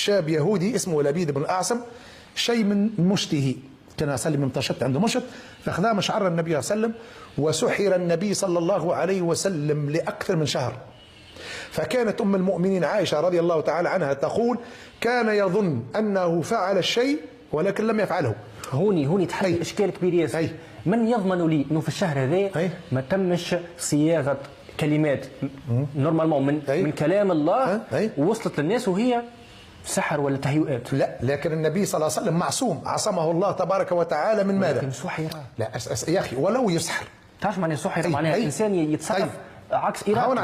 شاب يهودي اسمه لبيد بن الأعصم، شيء من مشته، كان يصلي من مشط، عنده مشط، فاخذاه مشعر النبي صلى الله عليه وسلم، وسحر النبي صلى الله عليه وسلم لأكثر من شهر. فكانت أم المؤمنين عائشة رضي الله تعالى عنها تقول: كان يظن أنه فعل الشيء ولكن لم يفعله. هوني تحل إشكال كبير ياسر. من يضمن لي أنه في الشهر هذا ما تمش صياغة كلمات نورمالمون من كلام الله ووصلت للناس وهي سحر ولا تهيؤات؟ لا، لكن النبي صلى الله عليه وسلم معصوم، عصمه الله تبارك وتعالى من ماذا؟ لكن سحر. لا يا أخي، ولو يسحر. تعرف معنى سحر؟ معناها إنسان يتصرف عكس إرادته. هون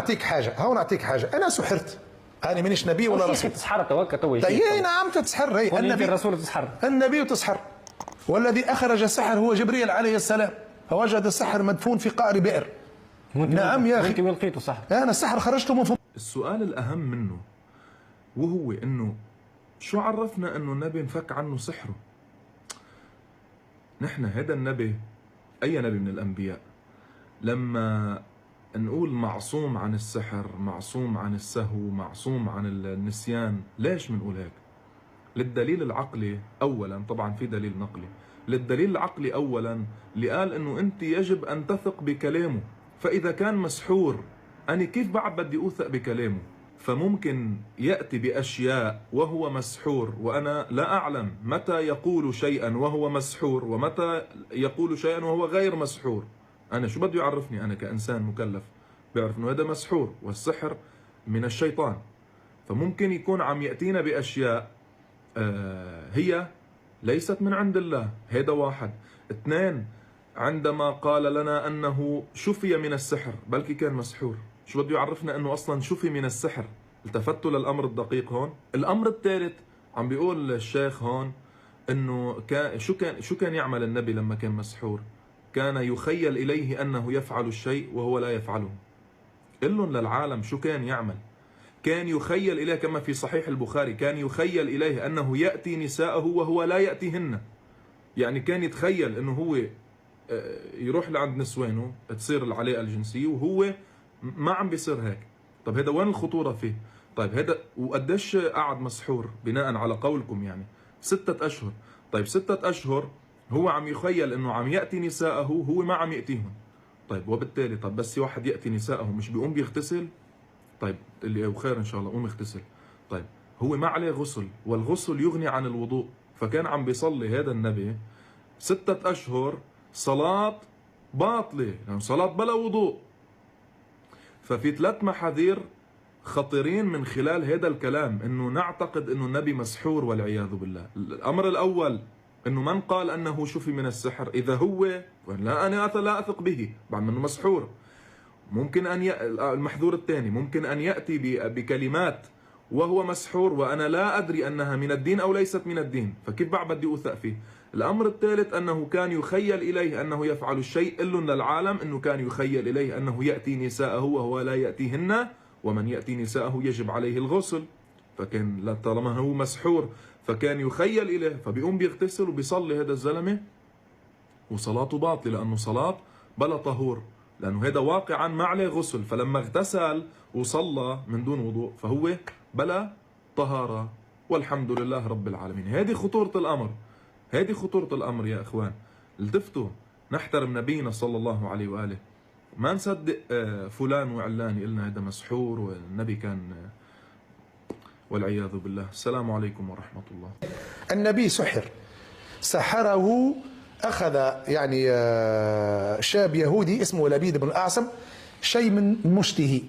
أعطيك حاجة، أنا سحرت، أنا مانيش نبي ولا رسول. تسحر توكل توي. نعم تسحر، هي النبي الرسول تسحر، النبي تسحر، والذي أخرج السحر هو جبريل عليه السلام، فوجد السحر مدفون في قعر بئر. نعم يا أخي، أنت وين لقيته سحر؟ أنا السحر خرجته من فم. السؤال الأهم منه وهو إنه شو عرفنا إنه النبي انفك عنه سحره؟ نحن هذا النبي، أي نبي من الأنبياء، لما نقول معصوم عن السحر، معصوم عن السهو، معصوم عن النسيان، ليش بنقول هيك؟ للدليل العقلي أولا، طبعا في دليل نقلي. للدليل العقلي أولا اللي قال إنه أنت يجب أن تثق بكلامه، فإذا كان مسحور أنا كيف بعد بدي أوثق بكلامه؟ فممكن يأتي بأشياء وهو مسحور وأنا لا أعلم متى يقول شيئا وهو مسحور ومتى يقول شيئا وهو غير مسحور. أنا شو بده يعرفني أنا كإنسان مكلف؟ بيعرف إنه هذا مسحور، والسحر من الشيطان. فممكن يكون عم يأتينا بأشياء هي ليست من عند الله. هذا واحد. اثنين، عندما قال لنا أنه شفي من السحر، بلكي كان مسحور، شو بده يعرفنا أنه أصلا شفي من السحر؟ التفتوا للأمر الدقيق هون. الأمر الثالث عم بيقول الشيخ هون أنه شو كان يعمل النبي لما كان مسحور؟ كان يخيل إليه أنه يفعل الشيء وهو لا يفعله. قل لهم للعالم شو كان يعمل. كان يخيل إليه كما في صحيح البخاري، كان يخيل إليه أنه يأتي نساءه وهو لا يأتيهن. يعني كان يتخيل أنه هو يروح لعند نسوانه تصير العلاقة الجنسية وهو ما عم بيصير هيك. طب هذا وين الخطورة فيه؟ طيب هذا وقديش قعد مسحور بناء على قولكم؟ يعني 6 أشهر. طيب 6 أشهر هو عم يخيل أنه عم يأتي نساءه، هو ما عم يأتيهم. طيب وبالتالي طب بس واحد يأتي نساءه مش بيقوم بيغتسل؟ طيب اللي خير إن شاء الله قوم اغتسل. طيب هو ما عليه غسل، والغسل يغني عن الوضوء. فكان عم بيصلي هذا النبي 6 أشهر صلاة باطلة، يعني صلاة بلا وضوء. ففي 3 محاذير خطيرين من خلال هذا الكلام، انه نعتقد انه النبي مسحور والعياذ بالله. الامر الاول انه من قال انه شفي من السحر، اذا هو لا انا لا اثق به بعد منه مسحور، ممكن ان المحذور الثاني ممكن ان ياتي بكلمات وهو مسحور وانا لا ادري انها من الدين او ليست من الدين، فكيف بعد بدي اوثق فيه؟ الامر الثالث انه كان يخيل اليه انه يفعل الشيء، قل للعالم انه كان يخيل اليه انه ياتي نساءه وهو لا ياتيهن، ومن ياتي نساءه يجب عليه الغسل. فكان طالما هو مسحور فكان يخيل اليه، فبيقوم بيغتسل وبيصلي هذا الزلمه وصلاته باطله، لانه صلاه بلا طهور، لانه هذا واقعا ما عليه غسل. فلما اغتسل وصلى من دون وضوء فهو بلا طهاره، والحمد لله رب العالمين. هذه خطوره الامر، هذه خطورة الأمر يا إخوان. التفتوا، نحترم نبينا صلى الله عليه وآله، ما نصدق فلان وعلان يقلنا هذا مسحور والنبي كان، والعياذ بالله. السلام عليكم ورحمة الله. النبي سحره، أخذ يعني شاب يهودي اسمه لبيد بن الأعصم، شيء من مشته،